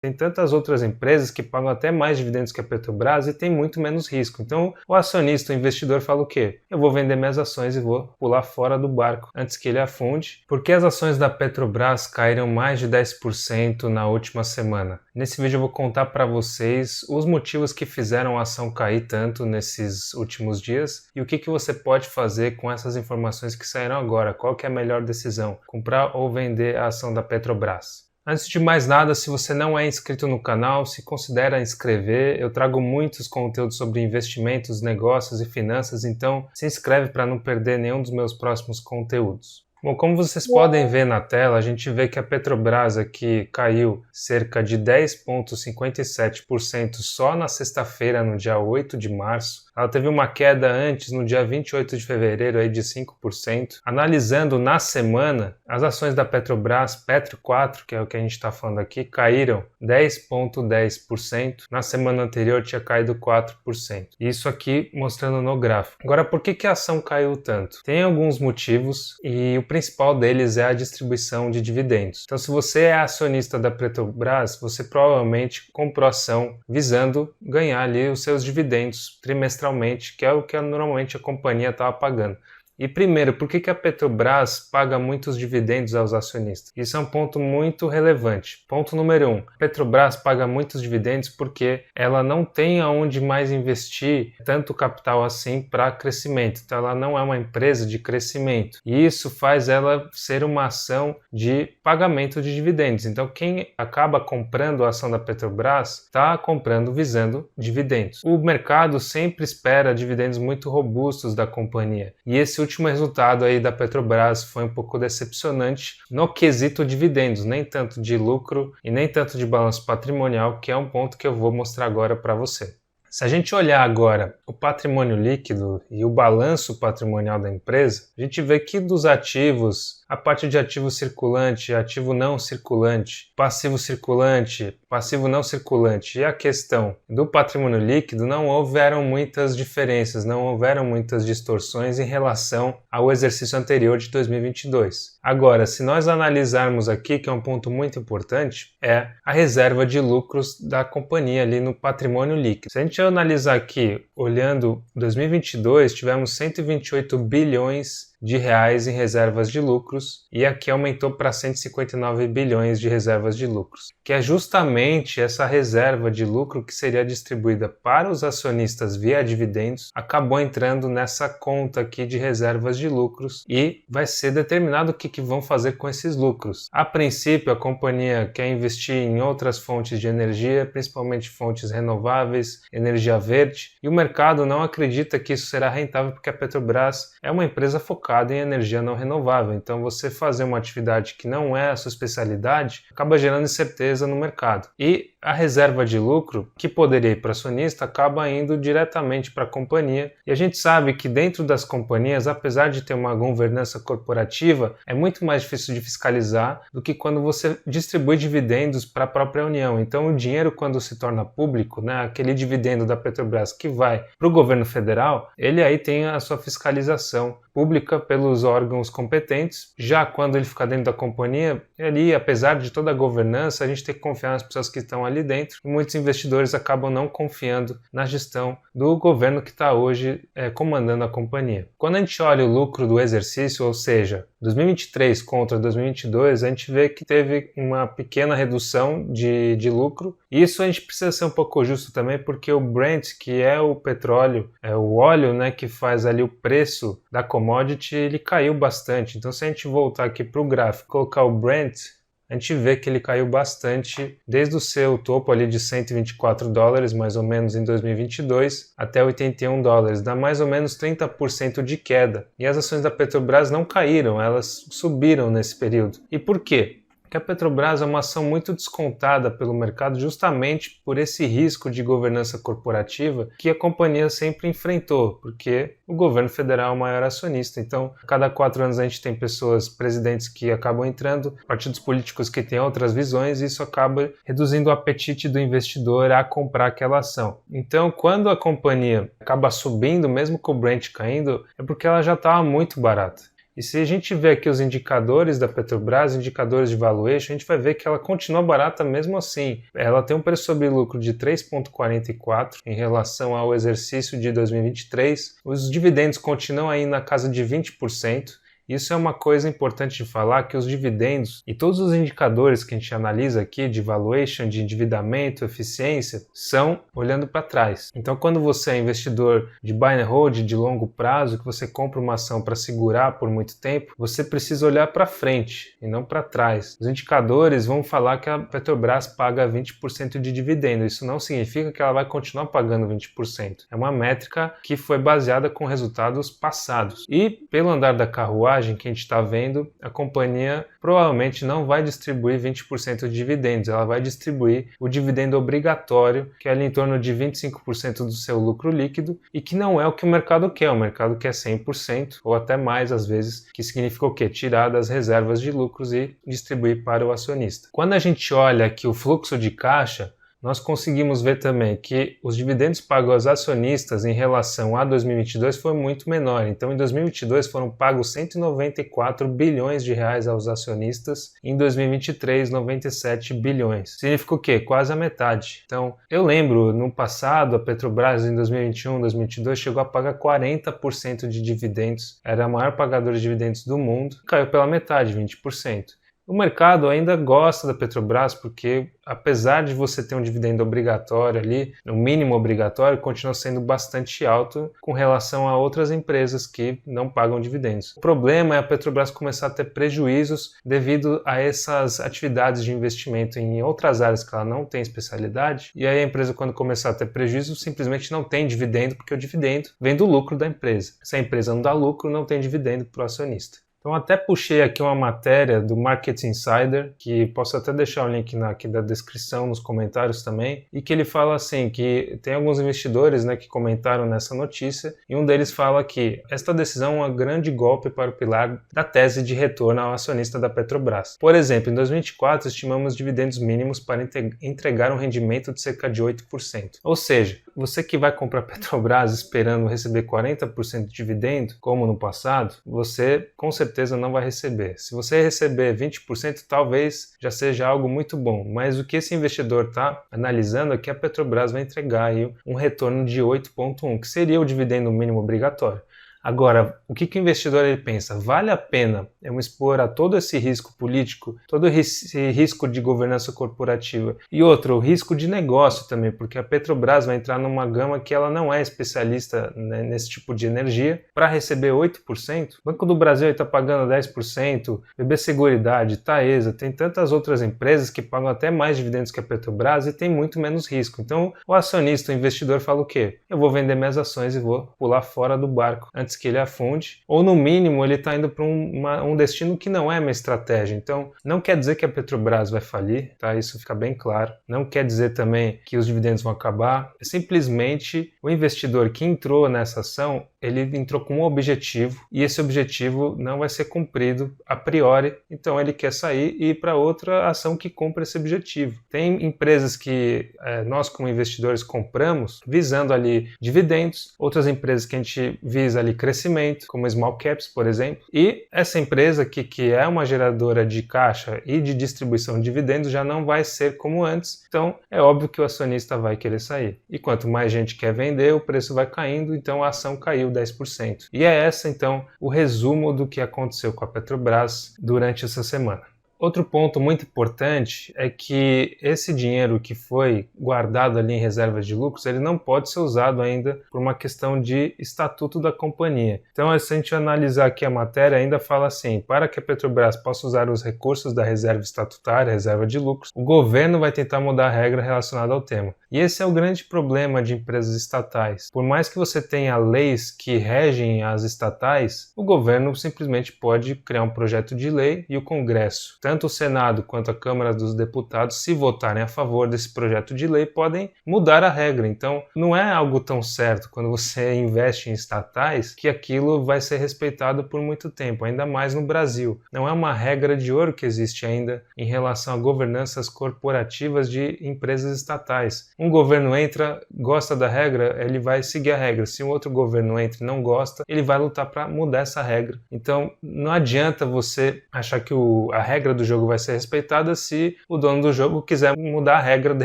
Tem tantas outras empresas que pagam até mais dividendos que a Petrobras e tem muito menos risco. Então, o acionista, o investidor fala o quê? Eu vou vender minhas ações e vou pular fora do barco antes que ele afunde. Porque as ações da Petrobras caíram mais de 10% na última semana. Nesse vídeo eu vou contar para vocês os motivos que fizeram a ação cair tanto nesses últimos dias e o que você pode fazer com essas informações que saíram agora. Qual que é a melhor decisão? Comprar ou vender a ação da Petrobras? Antes de mais nada, se você não é inscrito no canal, se considera inscrever. Eu trago muitos conteúdos sobre investimentos, negócios e finanças, então se inscreve para não perder nenhum dos meus próximos conteúdos. Bom, como vocês podem ver na tela, a gente vê que a Petrobras aqui caiu cerca de 10,57% só na sexta-feira, no dia 8 de março. Ela teve uma queda antes, no dia 28 de fevereiro, aí de 5%. Analisando na semana, as ações da Petrobras, Petro 4, que é o que a gente está falando aqui, caíram 10,10%. Na semana anterior tinha caído 4%. Isso aqui mostrando no gráfico. Agora, por que a ação caiu tanto? Tem alguns motivos e o principal deles é a distribuição de dividendos. Então, se você é acionista da Petrobras, você provavelmente comprou ação visando ganhar ali os seus dividendos trimestralmente, que é o que normalmente a companhia estava pagando. E primeiro, por que a Petrobras paga muitos dividendos aos acionistas? Isso é um ponto muito relevante. Ponto número 1. A Petrobras paga muitos dividendos porque ela não tem aonde mais investir tanto capital assim para crescimento. Então ela não é uma empresa de crescimento. E isso faz ela ser uma ação de pagamento de dividendos. Então quem acaba comprando a ação da Petrobras está comprando visando dividendos. O mercado sempre espera dividendos muito robustos da companhia. E esse último resultado aí da Petrobras foi um pouco decepcionante no quesito dividendos, nem tanto de lucro e nem tanto de balanço patrimonial, que é um ponto que eu vou mostrar agora para você. Se a gente olhar agora o patrimônio líquido e o balanço patrimonial da empresa, a gente vê que dos ativos, a parte de ativo circulante, ativo não circulante, passivo circulante, passivo não circulante e a questão do patrimônio líquido, não houveram muitas diferenças, não houveram muitas distorções em relação ao exercício anterior de 2022. Agora, se nós analisarmos aqui, que é um ponto muito importante, é a reserva de lucros da companhia ali no patrimônio líquido. Se a gente analisar aqui, olhando 2022, tivemos 128 bilhões de reais em reservas de lucros e aqui aumentou para 159 bilhões de reservas de lucros, que é justamente essa reserva de lucro que seria distribuída para os acionistas via dividendos, acabou entrando nessa conta aqui de reservas de lucros e vai ser determinado o que vão fazer com esses lucros. A princípio, a companhia quer investir em outras fontes de energia, principalmente fontes renováveis, energia verde, e o mercado não acredita que isso será rentável porque a Petrobras é uma empresa focada em energia não renovável. Então você fazer uma atividade que não é a sua especialidade acaba gerando incerteza no mercado. E a reserva de lucro, que poderia ir para o acionista, acaba indo diretamente para a companhia. E a gente sabe que dentro das companhias, apesar de ter uma governança corporativa, é muito mais difícil de fiscalizar do que quando você distribui dividendos para a própria União. Então o dinheiro, quando se torna público, né, aquele dividendo da Petrobras que vai para o governo federal, ele aí tem a sua fiscalização pública pelos órgãos competentes. Já quando ele fica dentro da companhia, ali, apesar de toda a governança, a gente tem que confiar nas pessoas que estão ali dentro. E muitos investidores acabam não confiando na gestão do governo que está hoje comandando a companhia. Quando a gente olha o lucro do exercício, ou seja, 2023 contra 2022, a gente vê que teve uma pequena redução de lucro. Isso a gente precisa ser um pouco justo também, porque o Brent, que é o petróleo, é o óleo, né, que faz ali o preço da commodity, ele caiu bastante. Então, se a gente voltar aqui para o gráfico, colocar o Brent, a gente vê que ele caiu bastante desde o seu topo ali de $124, mais ou menos em 2022, até $81. Dá mais ou menos 30% de queda. E as ações da Petrobras não caíram, elas subiram nesse período. E por quê? Que a Petrobras é uma ação muito descontada pelo mercado justamente por esse risco de governança corporativa que a companhia sempre enfrentou, porque o governo federal é o maior acionista. Então, a cada 4 anos a gente tem pessoas, presidentes que acabam entrando, partidos políticos que têm outras visões, e isso acaba reduzindo o apetite do investidor a comprar aquela ação. Então, quando a companhia acaba subindo, mesmo com o Brent caindo, é porque ela já estava muito barata. E se a gente ver aqui os indicadores da Petrobras, indicadores de valuation, a gente vai ver que ela continua barata mesmo assim. Ela tem um preço sobre lucro de 3,44 em relação ao exercício de 2023. Os dividendos continuam aí na casa de 20%. Isso é uma coisa importante de falar, que os dividendos e todos os indicadores que a gente analisa aqui de valuation, de endividamento, eficiência, são olhando para trás. Então, quando você é investidor de buy and hold de longo prazo, que você compra uma ação para segurar por muito tempo, você precisa olhar para frente e não para trás. Os indicadores vão falar que a Petrobras paga 20% de dividendo. Isso não significa que ela vai continuar pagando 20%. É uma métrica que foi baseada com resultados passados. E, pelo andar da carruagem, que a gente está vendo, a companhia provavelmente não vai distribuir 20% de dividendos, ela vai distribuir o dividendo obrigatório, que é ali em torno de 25% do seu lucro líquido, e que não é o que o mercado quer. O mercado quer 100% ou até mais às vezes, que significa o quê? Tirar das reservas de lucros e distribuir para o acionista. Quando a gente olha aqui o fluxo de caixa, nós conseguimos ver também que os dividendos pagos aos acionistas em relação a 2022 foi muito menor. Então, em 2022 foram pagos 194 bilhões de reais aos acionistas, em 2023 97 bilhões. Significa o quê? Quase a metade. Então, eu lembro, no passado, a Petrobras em 2021, 2022 chegou a pagar 40% de dividendos. Era a maior pagadora de dividendos do mundo. Caiu pela metade, 20%. O mercado ainda gosta da Petrobras porque, apesar de você ter um dividendo obrigatório ali, o mínimo obrigatório continua sendo bastante alto com relação a outras empresas que não pagam dividendos. O problema é a Petrobras começar a ter prejuízos devido a essas atividades de investimento em outras áreas que ela não tem especialidade, e aí a empresa, quando começar a ter prejuízo, simplesmente não tem dividendo, porque o dividendo vem do lucro da empresa. Se a empresa não dá lucro, não tem dividendo para o acionista. Então até puxei aqui uma matéria do Market Insider, que posso até deixar o link aqui da descrição, nos comentários também, e que ele fala assim, que tem alguns investidores, né, que comentaram nessa notícia, e um deles fala que esta decisão é um grande golpe para o pilar da tese de retorno ao acionista da Petrobras. Por exemplo, em 2024 estimamos dividendos mínimos para entregar um rendimento de cerca de 8%. Ou seja, você que vai comprar Petrobras esperando receber 40% de dividendo, como no passado, você com certeza não vai receber. Se você receber 20%, talvez já seja algo muito bom, mas o que esse investidor está analisando é que a Petrobras vai entregar aí um retorno de 8,1, que seria o dividendo mínimo obrigatório. Agora, o que o investidor ele pensa? Vale a pena eu me expor a todo esse risco político, todo esse risco de governança corporativa e outro, o risco de negócio também, porque a Petrobras vai entrar numa gama que ela não é especialista, né, nesse tipo de energia, para receber 8%. O Banco do Brasil está pagando 10%, BB Seguridade, Taesa, tem tantas outras empresas que pagam até mais dividendos que a Petrobras e tem muito menos risco. Então, o acionista, o investidor fala o quê? Eu vou vender minhas ações e vou pular fora do barco antes que ele afunde, ou no mínimo ele está indo para um destino que não é uma estratégia. Então, não quer dizer que a Petrobras vai falir, tá? Isso fica bem claro. Não quer dizer também que os dividendos vão acabar. É simplesmente o investidor que entrou nessa ação, ele entrou com um objetivo e esse objetivo não vai ser cumprido a priori, então ele quer sair e ir para outra ação que cumpra esse objetivo. Tem empresas que nós como investidores compramos visando ali dividendos, outras empresas que a gente visa ali crescimento, como small caps, por exemplo, e essa empresa que é uma geradora de caixa e de distribuição de dividendos já não vai ser como antes, então é óbvio que o acionista vai querer sair. E quanto mais gente quer vender, o preço vai caindo, então a ação caiu 10%. E é essa, então, o resumo do que aconteceu com a Petrobras durante essa semana. Outro ponto muito importante é que esse dinheiro que foi guardado ali em reservas de lucros, ele não pode ser usado ainda por uma questão de estatuto da companhia. Então, se a gente analisar aqui a matéria, ainda fala assim, para que a Petrobras possa usar os recursos da reserva estatutária, reserva de lucros, o governo vai tentar mudar a regra relacionada ao tema. E esse é o grande problema de empresas estatais. Por mais que você tenha leis que regem as estatais, o governo simplesmente pode criar um projeto de lei e o Congresso, tanto o Senado quanto a Câmara dos Deputados, se votarem a favor desse projeto de lei, podem mudar a regra. Então, não é algo tão certo quando você investe em estatais que aquilo vai ser respeitado por muito tempo, ainda mais no Brasil. Não é uma regra de ouro que existe ainda em relação a governanças corporativas de empresas estatais. Um governo entra, gosta da regra, ele vai seguir a regra. Se um outro governo entra e não gosta, ele vai lutar para mudar essa regra. Então, não adianta você achar que a regra do jogo vai ser respeitada se o dono do jogo quiser mudar a regra de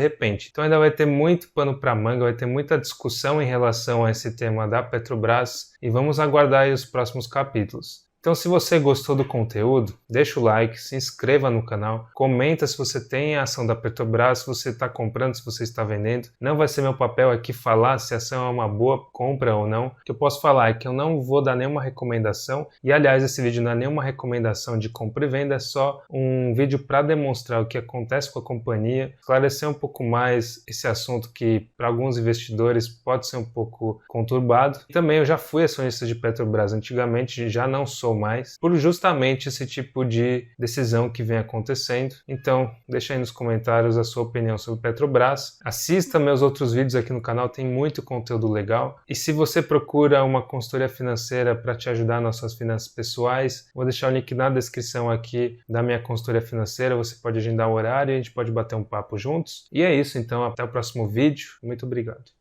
repente. Então ainda vai ter muito pano para manga, vai ter muita discussão em relação a esse tema da Petrobras e vamos aguardar aí os próximos capítulos. Então, se você gostou do conteúdo, deixa o like, se inscreva no canal, comenta se você tem a ação da Petrobras, se você está comprando, se você está vendendo. Não vai ser meu papel aqui falar se a ação é uma boa compra ou não. O que eu posso falar é que eu não vou dar nenhuma recomendação. E, aliás, esse vídeo não é nenhuma recomendação de compra e venda, é só um vídeo para demonstrar o que acontece com a companhia, esclarecer um pouco mais esse assunto que, para alguns investidores, pode ser um pouco conturbado. E também eu já fui acionista de Petrobras antigamente, já não sou mais, por justamente esse tipo de decisão que vem acontecendo. Então, deixa aí nos comentários a sua opinião sobre Petrobras. Assista meus outros vídeos aqui no canal, tem muito conteúdo legal. E se você procura uma consultoria financeira para te ajudar nas suas finanças pessoais, vou deixar o link na descrição aqui da minha consultoria financeira. Você pode agendar o horário e a gente pode bater um papo juntos. E é isso, então, até o próximo vídeo. Muito obrigado.